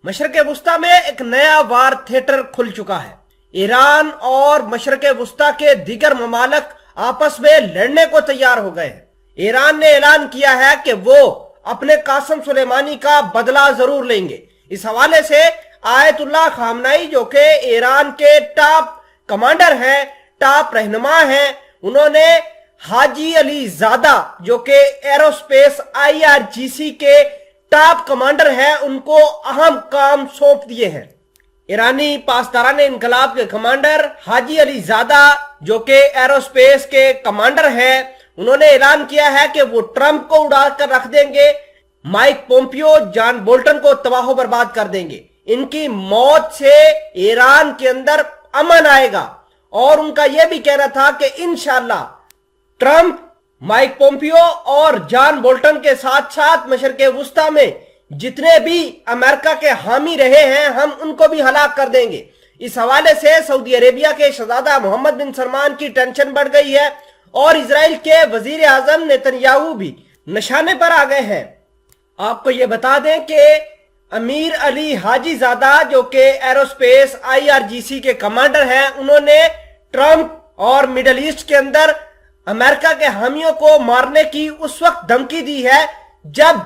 मशरक़ वस्ता में एक नया वार थिएटर खुल चुका है। ईरान और मशरक़ वस्ता के दीगर ममालिक आपस में लड़ने को तैयार हो गए हैं। ईरान ने ऐलान किया है कि वो अपने कासिम सुलेमानी का बदला जरूर लेंगे। इस हवाले से आयतुल्लाह खामनाई जो कि ईरान के टॉप कमांडर हैं, टॉप रहनुमा हैं, उन्होंने हाजी अली ज़ादा जो कि एरोस्पेस IRGC के टॉप कमांडर हैं, उनको अहम काम सौंप दिए हैं। ईरानी पासदारान इनकलाब के कमांडर हाजी अली ज़ादा जो कि एरोस्पेस के कमांडर हैं, उन्होंने ऐलान किया है कि वो ट्रंप को उड़ा कर रख देंगे, माइक पोम्पियो, जॉन बोल्टन को तबाह बर्बाद कर देंगे। इनकी मौत से ईरान के अंदर अमन आएगा। और उनका यह भी कहना था कि इंशाअल्लाह ट्रंप, माइक पोम्पियो और जॉन बोल्टन के साथ साथ मशरक़ वस्ता में जितने भी अमेरिका के हामी रहे हैं, हम उनको भी हलाक कर देंगे। इस हवाले से सऊदी अरेबिया के शहजादा मोहम्मद बिन सलमान की टेंशन बढ़ गई है और इजराइल के वजीर आजम नेतन्याहू भी निशाने पर आ गए हैं। आपको ये बता दें कि अमीर अली हाजी ज़ादा जो कि एरोस्पेस IRGC के कमांडर हैं, उन्होंने ट्रंप और मिडल ईस्ट के अंदर अमेरिका के हामियों को मारने की उस वक्त धमकी दी है जब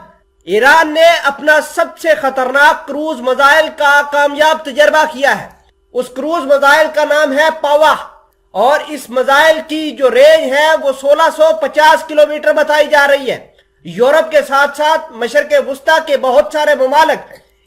ईरान ने अपना सबसे खतरनाक क्रूज मिसाइल का कामयाब तजर्बा किया है। उस क्रूज मिसाइल का नाम है पावाह और इस मिसाइल की जो रेंज है वो 1650 किलोमीटर बताई जा रही है। यूरोप के साथ साथ मशरक़ वस्ता के बहुत सारे ममालिक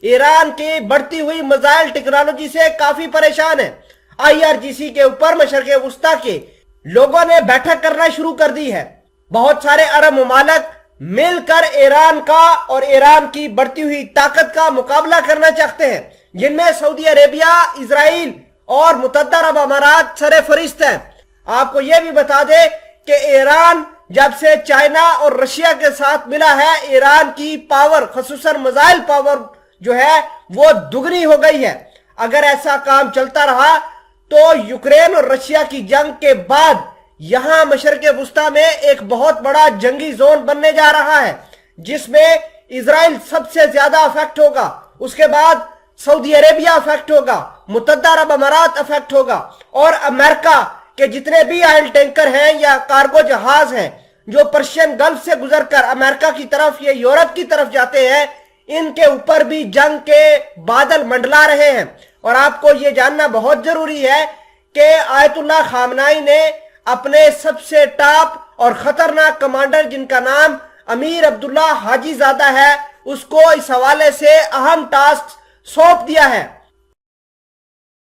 ईरान की बढ़ती हुई मिसाइल टेक्नोलॉजी से काफी परेशान है। IRGC के ऊपर मशरक़ वस्ता के लोगों ने बैठक करना शुरू कर दी है। बहुत सारे अरब ममालिक मिलकर ईरान का और ईरान की बढ़ती हुई ताकत का मुकाबला करना चाहते हैं, जिनमें सऊदी अरेबिया, इजराइल और मुत्तहदा अरब अमारात सरफहरिस्त हैं। आपको यह भी बता दें कि ईरान जब से चाइना और रशिया के साथ मिला है, ईरान की पावर, खसूसन मिसाइल पावर जो है वो दुगनी हो गई है। अगर ऐसा काम चलता रहा तो यूक्रेन और रशिया की जंग के बाद यहां मशरक़ वस्ता में एक बहुत बड़ा जंगी जोन बनने जा रहा है, जिसमें इजराइल सबसे ज्यादा अफेक्ट होगा, उसके बाद सऊदी अरेबिया अफेक्ट होगा, मुत्तहदा अरब अमारात अफेक्ट होगा और अमेरिका के जितने भी ऑयल टैंकर हैं या कार्गो जहाज हैं जो पर्शियन गल्फ से गुजरकर अमेरिका की तरफ या यूरोप की तरफ जाते हैं, इनके ऊपर भी जंग के बादल मंडला रहे हैं। और आपको ये जानना बहुत जरूरी है कि आयतुल्लाह खामनाई ने अपने सबसे टॉप और खतरनाक कमांडर, जिनका नाम अमीर अब्दुल्ला हाजी ज़ादा है, उसको इस हवाले से अहम टास्क सौंप दिया है।